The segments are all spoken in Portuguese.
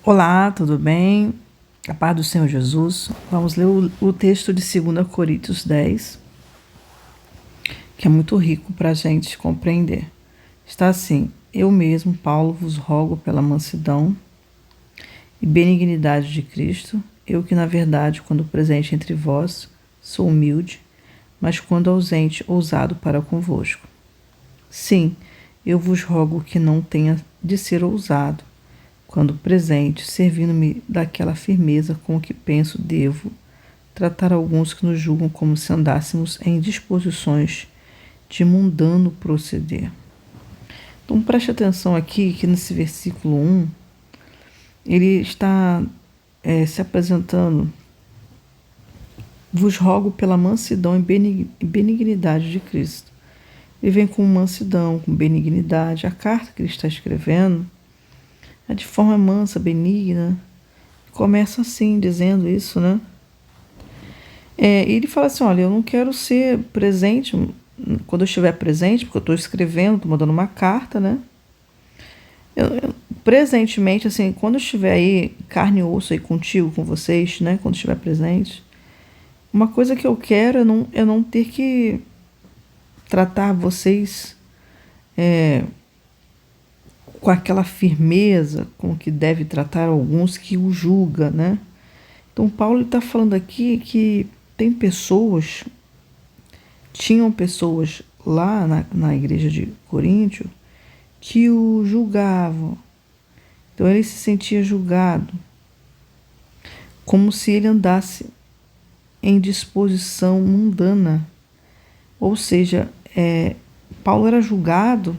Olá, tudo bem? A paz do Senhor Jesus. Vamos ler o texto de 2 Coríntios 10, que é muito rico para a gente compreender. Está assim: Eu mesmo, Paulo, vos rogo pela mansidão e benignidade de Cristo, eu que, na verdade, quando presente entre vós, sou humilde, mas quando ausente, ousado para convosco. Sim, eu vos rogo que não tenha de ser ousado, quando presente, servindo-me daquela firmeza com que penso devo tratar alguns que nos julgam como se andássemos em disposições de mundano proceder. Então preste atenção aqui que nesse versículo 1, ele está se apresentando: vos rogo pela mansidão e benignidade de Cristo. Ele vem com mansidão, com benignidade. A carta que ele está escrevendo é de forma mansa, benigna. Começa assim, dizendo isso, né? Ele fala assim: olha, eu não quero ser presente quando eu estiver presente, porque eu estou escrevendo, estou mandando uma carta, né? Presentemente, assim, quando eu estiver aí, carne e osso aí contigo, com vocês, né? Quando estiver presente, uma coisa que eu quero é não ter que tratar vocês com aquela firmeza com que deve tratar alguns que o julga, né? Então Paulo está falando aqui que tinham pessoas lá na igreja de Coríntio que o julgavam. Então ele se sentia julgado, como se ele andasse em disposição mundana. Ou seja, Paulo era julgado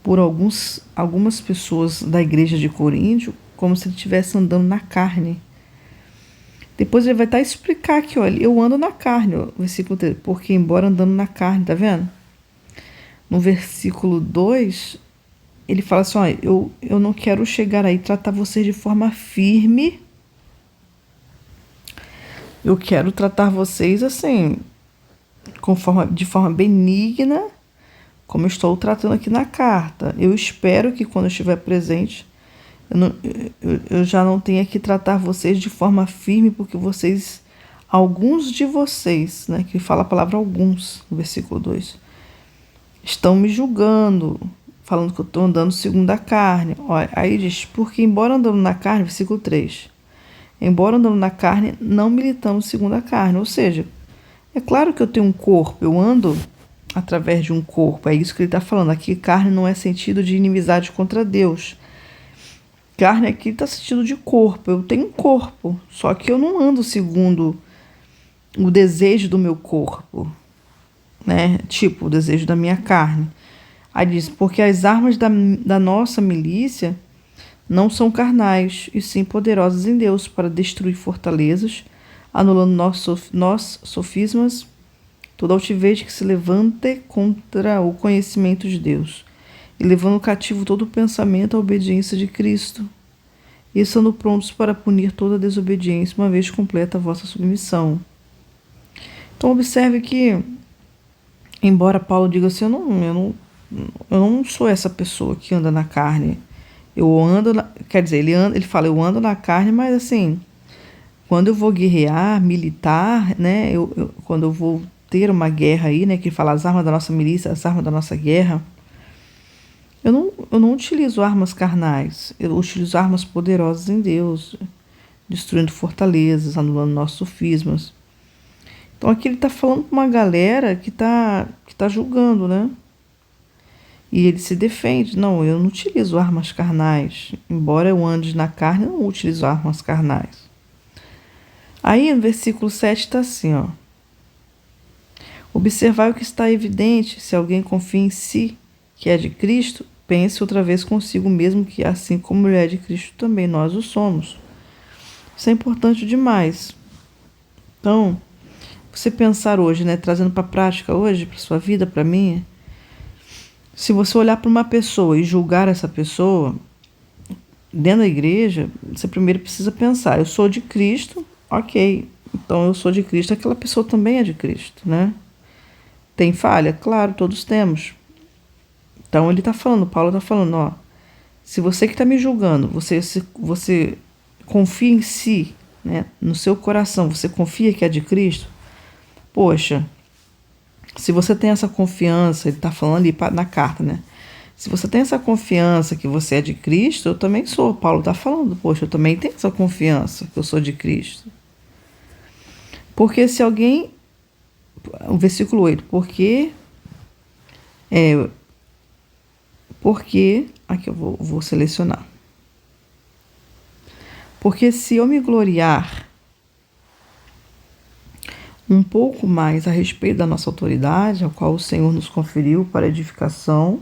por algumas pessoas da igreja de Coríntio como se ele estivesse andando na carne. Depois ele vai estar a explicar aqui, olha, eu ando na carne, ó, versículo 3, porque embora andando na carne, tá vendo? No versículo 2, ele fala assim, ó, eu não quero chegar aí e tratar vocês de forma firme, eu quero tratar vocês assim, de forma benigna, como eu estou tratando aqui na carta. Eu espero que quando eu estiver presente, eu já não tenha que tratar vocês de forma firme, porque alguns de vocês, né, que fala a palavra alguns, no versículo 2, estão me julgando, falando que eu estou andando segundo a carne. Olha, aí diz, porque embora andando na carne, versículo 3, embora andando na carne, não militamos segundo a carne. Ou seja, é claro que eu tenho um corpo, eu ando através de um corpo, é isso que ele está falando. Aqui carne não é sentido de inimizade contra Deus. Carne aqui está sentido de corpo, eu tenho um corpo, só que eu não ando segundo o desejo do meu corpo, né? Tipo, o desejo da minha carne. Aí diz, porque as armas da nossa milícia não são carnais, e sim poderosas em Deus para destruir fortalezas, anulando nossos sofismas, toda altivez que se levante contra o conhecimento de Deus, e levando cativo todo o pensamento à obediência de Cristo, e estando prontos para punir toda desobediência, uma vez completa a vossa submissão. Então observe que, embora Paulo diga assim, eu não sou essa pessoa que anda na carne. Eu ando, quer dizer, ele fala, eu ando na carne, mas assim, quando eu vou guerrear, militar, né, quando eu vou ter uma guerra aí, né, que fala as armas da nossa milícia, as armas da nossa guerra, eu não utilizo armas carnais, eu utilizo armas poderosas em Deus, destruindo fortalezas, anulando nossos sofismas. Então aqui ele está falando para uma galera que tá julgando, né? E ele se defende. Não, eu não utilizo armas carnais. Embora eu ande na carne, eu não utilizo armas carnais. Aí no versículo 7 está assim, ó. Observai o que está evidente, se alguém confia em si, que é de Cristo, pense outra vez consigo mesmo que assim como ele é de Cristo, também nós o somos. Isso é importante demais. Então, você pensar hoje, né, trazendo para a prática hoje, para sua vida, para mim, se você olhar para uma pessoa e julgar essa pessoa, dentro da igreja, você primeiro precisa pensar, eu sou de Cristo, ok, então eu sou de Cristo, aquela pessoa também é de Cristo, né? Tem falha? Claro, todos temos. Então ele está falando, Paulo está falando, ó, Se você que está me julgando, você confia em si, né? No seu coração, você confia que é de Cristo? Poxa, se você tem essa confiança, ele está falando ali na carta, né? Se você tem essa confiança que você é de Cristo, eu também sou. Paulo está falando, poxa, eu também tenho essa confiança que eu sou de Cristo. Porque se alguém... O versículo 8, porque aqui eu vou selecionar. Porque se eu me gloriar um pouco mais a respeito da nossa autoridade, a qual o Senhor nos conferiu para edificação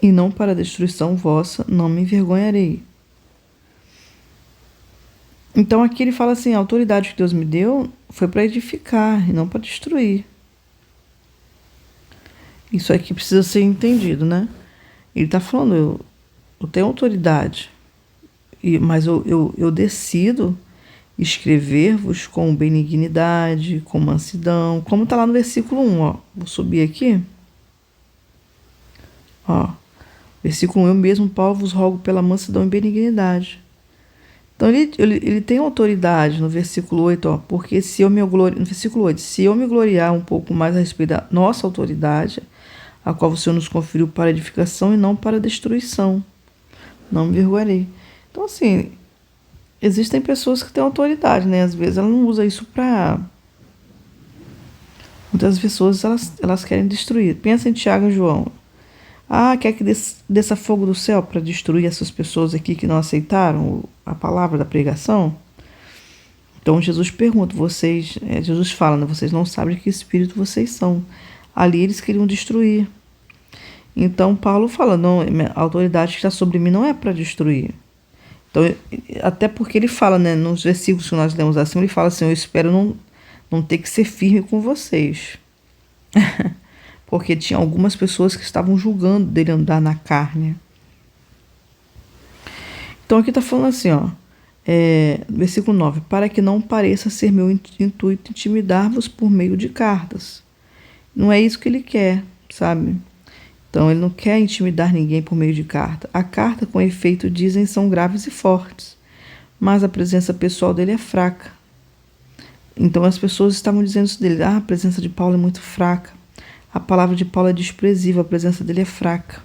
e não para a destruição vossa, não me envergonharei. Então aqui ele fala assim, a autoridade que Deus me deu foi para edificar e não para destruir. Isso aqui precisa ser entendido, né? Ele está falando, eu tenho autoridade, mas eu decido escrever-vos com benignidade, com mansidão, como está lá no versículo 1, ó. Vou subir aqui. Ó, versículo 1, eu mesmo, Paulo, vos rogo pela mansidão e benignidade. Então ele tem autoridade no versículo 8, ó, porque se eu me gloriar, no versículo 8, se eu me gloriar um pouco mais a respeito da nossa autoridade, a qual o Senhor nos conferiu para edificação e não para destruição, não me envergonharei. Então, assim, existem pessoas que têm autoridade, né? Às vezes ela não usa isso para... Muitas pessoas, elas querem destruir. Pensa em Tiago e João. Quer que desça fogo do céu para destruir essas pessoas aqui que não aceitaram a palavra da pregação? Então Jesus pergunta, Jesus fala, né? Vocês não sabem de que espírito vocês são. Ali eles queriam destruir. Então Paulo fala, não, a autoridade que está sobre mim não é para destruir. Então, até porque ele fala, né, nos versículos que nós lemos acima, ele fala assim, eu espero não ter que ser firme com vocês. Porque tinha algumas pessoas que estavam julgando dele andar na carne. Então aqui está falando assim, ó, versículo 9, para que não pareça ser meu intuito intimidar-vos por meio de cartas. Não é isso que ele quer, sabe? Então ele não quer intimidar ninguém por meio de carta. A carta, com efeito, dizem, são graves e fortes, mas a presença pessoal dele é fraca. Então as pessoas estavam dizendo isso dele, a presença de Paulo é muito fraca. A palavra de Paulo é desprezível, a presença dele é fraca.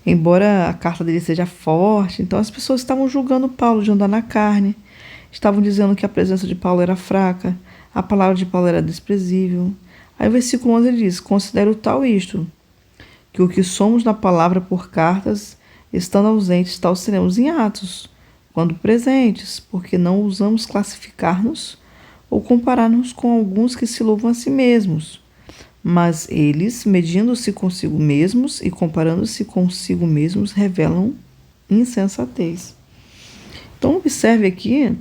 Embora a carta dele seja forte, então as pessoas estavam julgando Paulo de andar na carne, estavam dizendo que a presença de Paulo era fraca, a palavra de Paulo era desprezível. Aí o versículo 11 ele diz, considero tal isto, que o que somos na palavra por cartas, estando ausentes, tal seremos em atos, quando presentes, porque não ousamos classificar-nos ou comparar-nos com alguns que se louvam a si mesmos. Mas eles, medindo-se consigo mesmos e comparando-se consigo mesmos, revelam insensatez. Então observe aqui,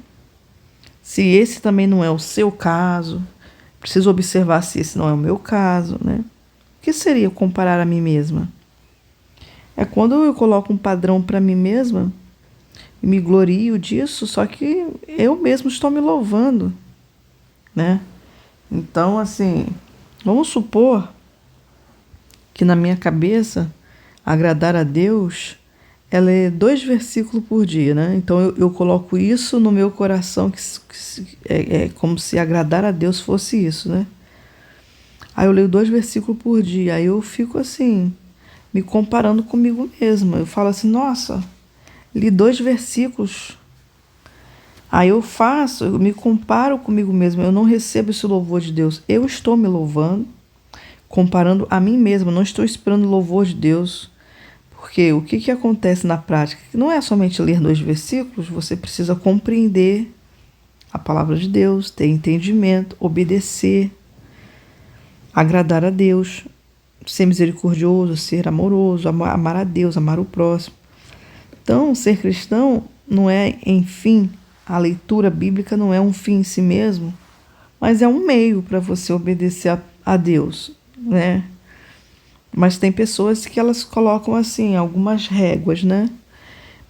se esse também não é o seu caso, preciso observar se esse não é o meu caso, né? O que seria comparar a mim mesma? É quando eu coloco um padrão para mim mesma e me glorio disso, só que eu mesmo estou me louvando, né? Então, assim, vamos supor que na minha cabeça, agradar a Deus é ler 2 versículos por dia, né? Então eu coloco isso no meu coração, que é como se agradar a Deus fosse isso, né? Aí eu leio 2 versículos por dia, aí eu fico assim, me comparando comigo mesma. Eu falo assim, nossa, li 2 versículos. Aí eu me comparo comigo mesma, eu não recebo esse louvor de Deus. Eu estou me louvando, comparando a mim mesma, não estou esperando o louvor de Deus. Porque o que acontece na prática? Não é somente ler 2 versículos, você precisa compreender a palavra de Deus, ter entendimento, obedecer, agradar a Deus, ser misericordioso, ser amoroso, amar a Deus, amar o próximo. Então, ser cristão não é, enfim, a leitura bíblica não é um fim em si mesmo, mas é um meio para você obedecer a Deus, né? Mas tem pessoas que elas colocam assim, algumas réguas, né?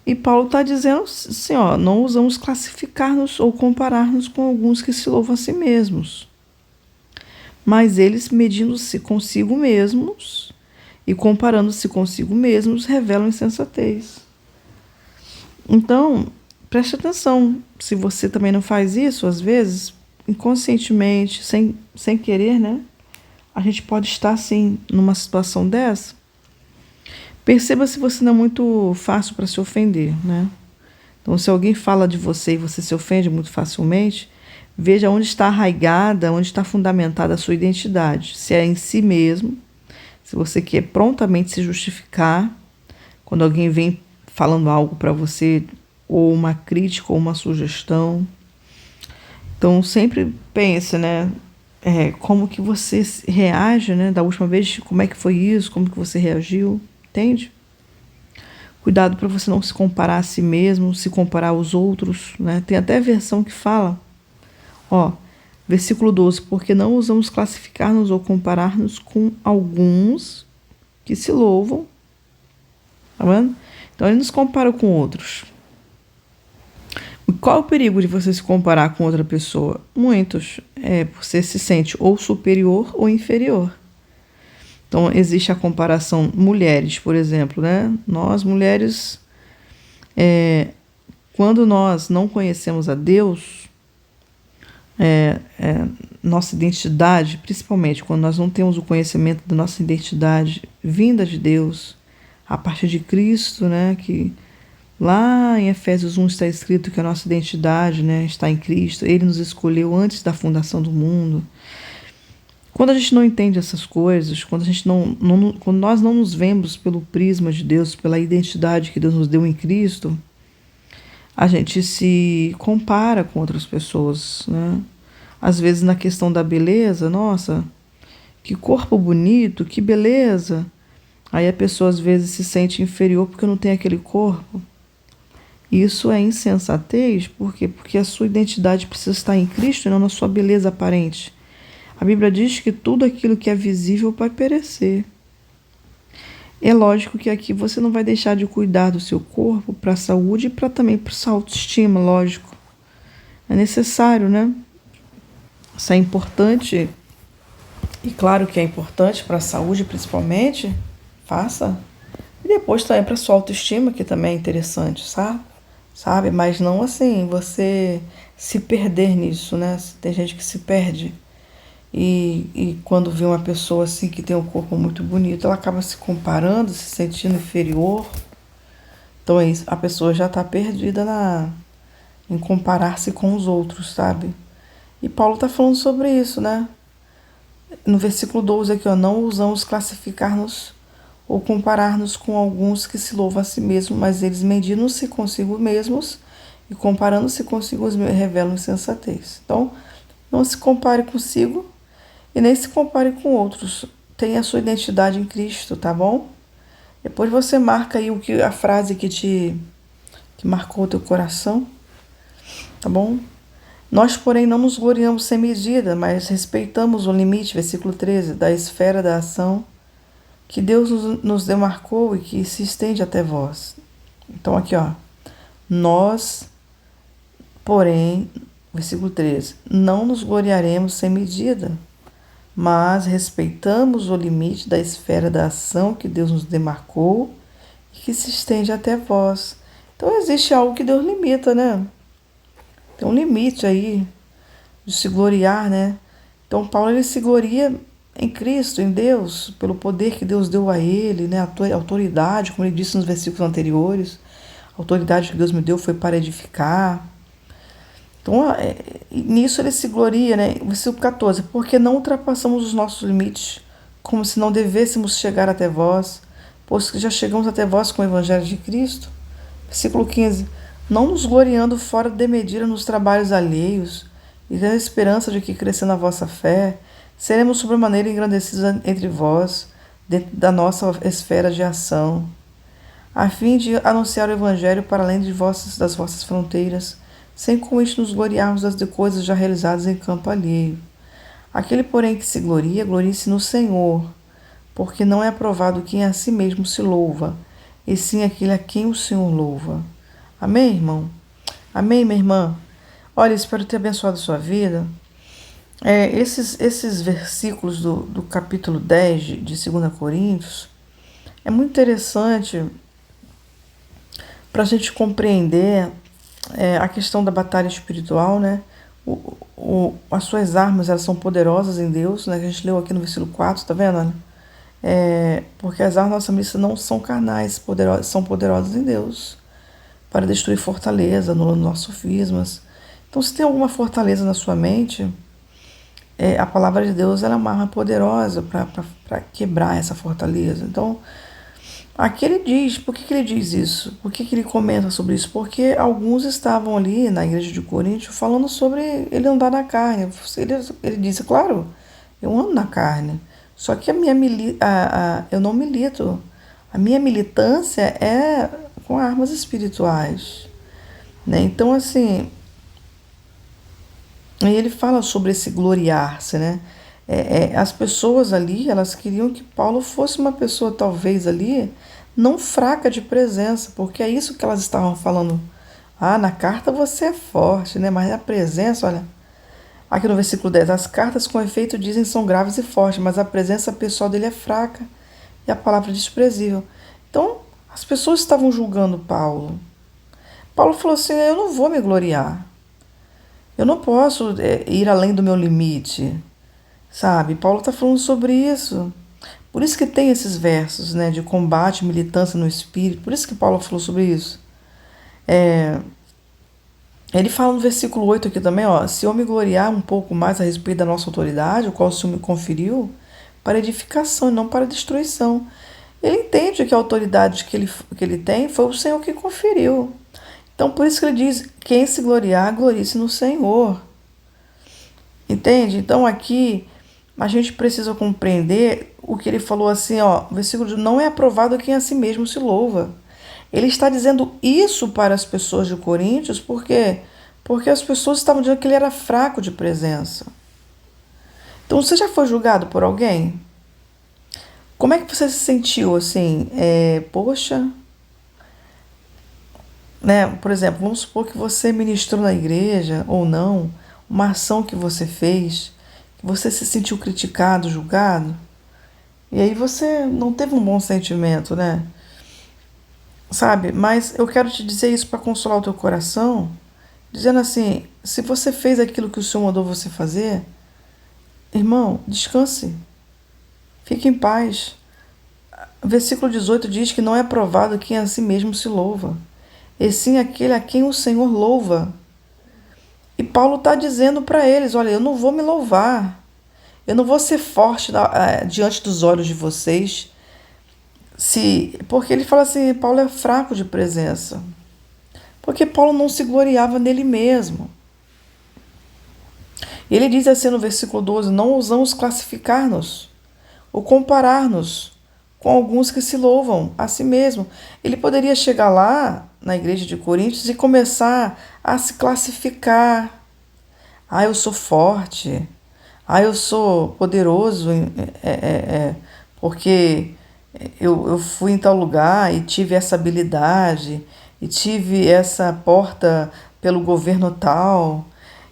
E Paulo está dizendo assim, ó, não usamos classificar-nos ou comparar-nos com alguns que se louvam a si mesmos. Mas eles, medindo-se consigo mesmos e comparando-se consigo mesmos, revelam insensatez. Então, preste atenção, se você também não faz isso, às vezes, inconscientemente, sem querer, né? A gente pode estar, assim, numa situação dessa. Perceba se você não é muito fácil para se ofender, né? Então, se alguém fala de você e você se ofende muito facilmente, veja onde está arraigada, onde está fundamentada a sua identidade. Se é em si mesmo, se você quer prontamente se justificar, quando alguém vem falando algo para você, ou uma crítica, ou uma sugestão. Então, sempre pense, né? Como que você reage, né? Da última vez, como é que foi isso? Como que você reagiu? Entende? Cuidado para você não se comparar a si mesmo, se comparar aos outros, né? Tem até versão que fala, versículo 12, porque não ousamos classificar-nos ou comparar-nos com alguns que se louvam, tá vendo? Então ele nos compara com outros. Qual é o perigo de você se comparar com outra pessoa? Muitos. Você se sente ou superior ou inferior. Então, existe a comparação mulheres, por exemplo, né? Nós, mulheres, quando nós não conhecemos a Deus, nossa identidade, principalmente quando nós não temos o conhecimento da nossa identidade vinda de Deus, a partir de Cristo, né? Que lá em Efésios 1 está escrito que a nossa identidade, né, está em Cristo. Ele nos escolheu antes da fundação do mundo. Quando a gente não entende essas coisas, quando nós não nos vemos pelo prisma de Deus, pela identidade que Deus nos deu em Cristo, a gente se compara com outras pessoas, né? Às vezes na questão da beleza, nossa, que corpo bonito, que beleza. Aí a pessoa às vezes se sente inferior porque não tem aquele corpo. Isso é insensatez, por quê? Porque a sua identidade precisa estar em Cristo e não na sua beleza aparente. A Bíblia diz que tudo aquilo que é visível vai perecer. É lógico que aqui você não vai deixar de cuidar do seu corpo para a saúde e também para a sua autoestima, lógico. É necessário, né? Isso é importante, e claro que é importante para a saúde principalmente, faça. E depois também para a sua autoestima, que também é interessante, sabe? Mas não assim, você se perder nisso, né? Tem gente que se perde. E quando vê uma pessoa assim que tem um corpo muito bonito, ela acaba se comparando, se sentindo inferior. Então é isso, a pessoa já está perdida em comparar-se com os outros, sabe? E Paulo está falando sobre isso, né? No versículo 12 aqui, não ousamos classificar-nos ou comparar-nos com alguns que se louvam a si mesmos, mas eles medindo-se consigo mesmos e comparando-se consigo revelam insensatez. Então, não se compare consigo e nem se compare com outros. Tenha a sua identidade em Cristo, tá bom? Depois você marca aí a frase que marcou o teu coração, tá bom? Nós, porém, não nos gloriamos sem medida, mas respeitamos o limite, versículo 13, da esfera da ação que Deus nos demarcou e que se estende até vós. Então aqui, nós, porém, versículo 13, não nos gloriaremos sem medida, mas respeitamos o limite da esfera da ação que Deus nos demarcou e que se estende até vós. Então existe algo que Deus limita, né? Tem um limite aí de se gloriar, né? Então Paulo ele se gloria em Cristo, em Deus, pelo poder que Deus deu a ele, né? A autoridade, como ele disse nos versículos anteriores, a autoridade que Deus me deu foi para edificar. Então, nisso ele se gloria, né? Versículo 14, porque não ultrapassamos os nossos limites, como se não devêssemos chegar até vós, pois que já chegamos até vós com o Evangelho de Cristo. Versículo 15, não nos gloriando fora de medida nos trabalhos alheios, e tendo a esperança de que, crescendo a vossa fé, seremos sobremaneira engrandecidos entre vós, dentro da nossa esfera de ação, a fim de anunciar o Evangelho para além das vossas fronteiras, sem com isto nos gloriarmos das coisas já realizadas em campo alheio. Aquele, porém, que se gloria, glorie-se no Senhor, porque não é aprovado quem a si mesmo se louva, e sim aquele a quem o Senhor louva. Amém, irmão? Amém, minha irmã? Olha, espero ter abençoado a sua vida. Esses versículos do capítulo 10 de 2 Coríntios, É muito interessante para a gente compreender a questão da batalha espiritual, né? As suas armas, elas são poderosas em Deus, né? Que a gente leu aqui no versículo 4, tá vendo, Ana? Porque as armas da nossa milícia não são carnais, são poderosas em Deus para destruir fortaleza, anulando nossos sofismas. Então, se tem alguma fortaleza na sua mente, a palavra de Deus ela é uma arma poderosa para quebrar essa fortaleza. Então, aqui ele diz, por que ele diz isso? Por que ele comenta sobre isso? Porque alguns estavam ali na igreja de Corinto falando sobre ele andar na carne. Ele disse, claro, eu ando na carne, só que eu não milito. A minha militância é com armas espirituais, né? Então, assim, e ele fala sobre esse gloriar-se, né? As pessoas ali, elas queriam que Paulo fosse uma pessoa, talvez ali, não fraca de presença, porque é isso que elas estavam falando. Ah, na carta você é forte, né? Mas na presença, olha, aqui no versículo 10, as cartas com efeito dizem são graves e fortes, mas a presença pessoal dele é fraca e a palavra é desprezível. Então, as pessoas estavam julgando Paulo. Paulo falou assim: eu não vou me gloriar. Eu não posso ir além do meu limite, sabe? Paulo está falando sobre isso. Por isso que tem esses versos, né, de combate, militância no espírito. Por isso que Paulo falou sobre isso. Ele fala no versículo 8 aqui também, ó, se eu me gloriar um pouco mais a respeito da nossa autoridade, o qual o Senhor me conferiu, para edificação e não para destruição. Ele entende que a autoridade que ele tem foi o Senhor que conferiu. Então, por isso que ele diz, quem se gloriar, glorie-se no Senhor. Entende? Então, aqui, a gente precisa compreender o que ele falou assim, ó, versículo 2, não é aprovado quem a si mesmo se louva. Ele está dizendo isso para as pessoas de Coríntios, por quê? Porque as pessoas estavam dizendo que ele era fraco de presença. Então, você já foi julgado por alguém? Como é que você se sentiu assim? Poxa, né? Por exemplo, vamos supor que você ministrou na igreja ou não, uma ação que você fez, que você se sentiu criticado, julgado, e aí você não teve um bom sentimento, né? Sabe? Mas eu quero te dizer isso para consolar o teu coração, dizendo assim: se você fez aquilo que o Senhor mandou você fazer, irmão, descanse, fique em paz. O versículo 18 diz que não é provado quem a si mesmo se louva, e sim aquele a quem o Senhor louva. E Paulo está dizendo para eles: olha, eu não vou me louvar, eu não vou ser forte diante dos olhos de vocês, porque ele fala assim, Paulo é fraco de presença, porque Paulo não se gloriava nele mesmo. Ele diz assim no versículo 12, não ousamos classificar-nos ou comparar-nos com alguns que se louvam a si mesmo. Ele poderia chegar lá na igreja de Coríntios e começar a se classificar. Ah, eu sou forte. Ah, eu sou poderoso, porque eu fui em tal lugar e tive essa habilidade e tive essa porta pelo governo tal.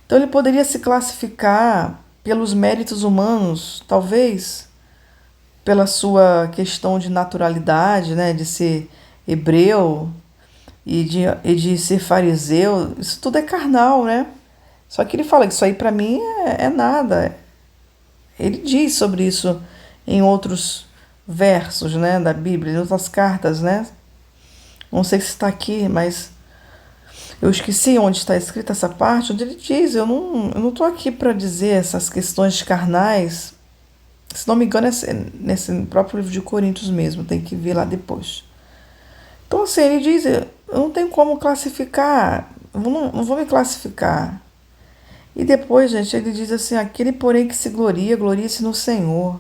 Então ele poderia se classificar pelos méritos humanos, talvez pela sua questão de naturalidade, né, de ser hebreu e de ser fariseu. Isso tudo é carnal, né? Só que ele fala que isso aí para mim é nada. Ele diz sobre isso em outros versos, né, da Bíblia, em outras cartas, né? Não sei se está aqui, mas eu esqueci onde está escrita essa parte, onde ele diz, eu não estou aqui para dizer essas questões carnais. Se não me engano, é nesse próprio livro de Coríntios mesmo, tem que ver lá depois. Então, assim, ele diz, eu não tenho como classificar, eu não vou me classificar. E depois, gente, ele diz assim, aquele porém que se gloria, gloria-se no Senhor,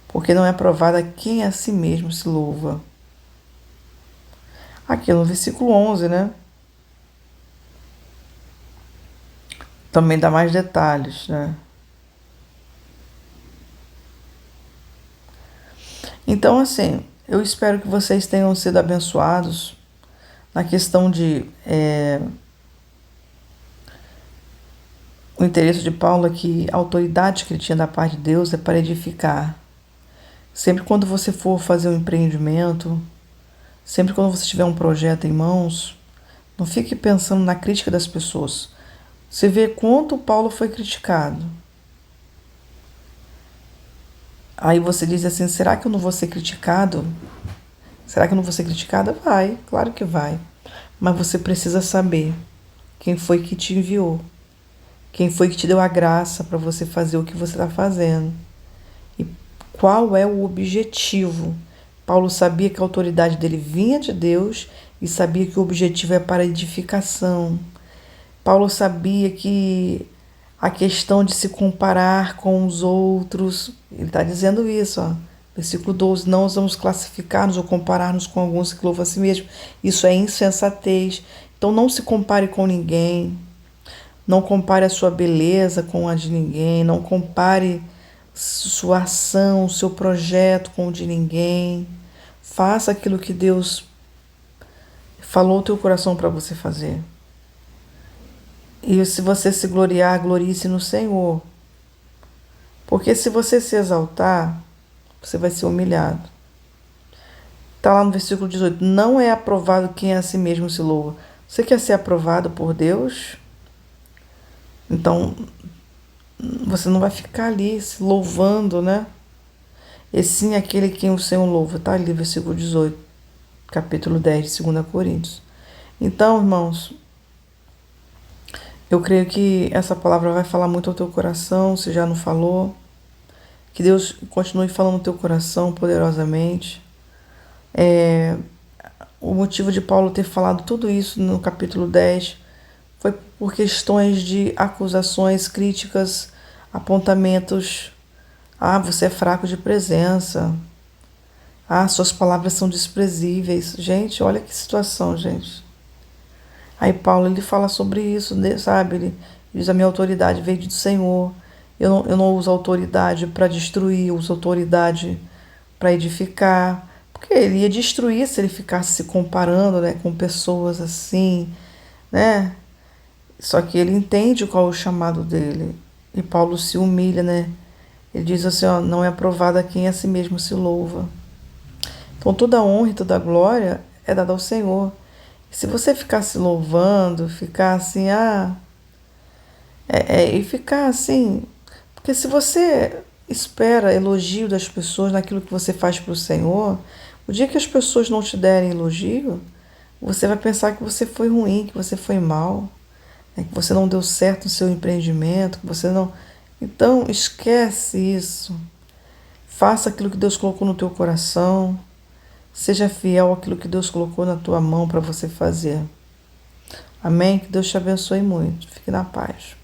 porque não é provado a quem a si mesmo se louva. Aqui no versículo 11, né? Também dá mais detalhes, né? Então, assim, eu espero que vocês tenham sido abençoados na questão de o interesse de Paulo é que a autoridade que ele tinha da parte de Deus é para edificar. Sempre quando você for fazer um empreendimento, sempre quando você tiver um projeto em mãos, não fique pensando na crítica das pessoas. Você vê quanto Paulo foi criticado. Aí você diz assim: será que eu não vou ser criticado? Será que eu não vou ser criticada? Vai, claro que vai. Mas você precisa saber quem foi que te enviou, quem foi que te deu a graça para você fazer o que você está fazendo e qual é o objetivo. Paulo sabia que a autoridade dele vinha de Deus e sabia que o objetivo é para edificação. Paulo sabia que a questão de se comparar com os outros, ele está dizendo isso, ó, versículo 12: não vamos classificar-nos ou comparar-nos com alguns que louvam a si mesmo. Isso é insensatez. Então não se compare com ninguém, não compare a sua beleza com a de ninguém, não compare sua ação, seu projeto com o de ninguém. Faça aquilo que Deus falou no teu coração para você fazer. E se você se gloriar, glorie-se no Senhor. Porque se você se exaltar, você vai ser humilhado. Está lá no versículo 18: não é aprovado quem a si mesmo se louva. Você quer ser aprovado por Deus? Então, você não vai ficar ali se louvando, né? E sim aquele quem o Senhor louva. Está ali, versículo 18, capítulo 10 de 2 Coríntios. Então, irmãos, eu creio que essa palavra vai falar muito ao teu coração, se já não falou. Que Deus continue falando no teu coração poderosamente. O motivo de Paulo ter falado tudo isso no capítulo 10 foi por questões de acusações, críticas, apontamentos. Ah, você é fraco de presença. Ah, suas palavras são desprezíveis. Gente, olha que situação, gente. Aí Paulo, ele fala sobre isso, sabe? Ele diz: a minha autoridade veio do Senhor. Eu não uso autoridade para destruir, eu uso autoridade para edificar. Porque ele ia destruir se ele ficasse se comparando, né, com pessoas assim, né? Só que ele entende qual é o chamado dele. E Paulo se humilha, né? Ele diz assim: ó, não é aprovado a quem a si mesmo se louva. Então toda a honra e toda a glória é dada ao Senhor. E se você ficar se louvando, ficar assim, e ficar assim, porque se você espera elogio das pessoas naquilo que você faz para o Senhor, o dia que as pessoas não te derem elogio, você vai pensar que você foi ruim, que você foi mal, né, que você não deu certo no seu empreendimento, que você não. Então, esquece isso. Faça aquilo que Deus colocou no teu coração. Seja fiel àquilo que Deus colocou na tua mão para você fazer. Amém? Que Deus te abençoe muito. Fique na paz.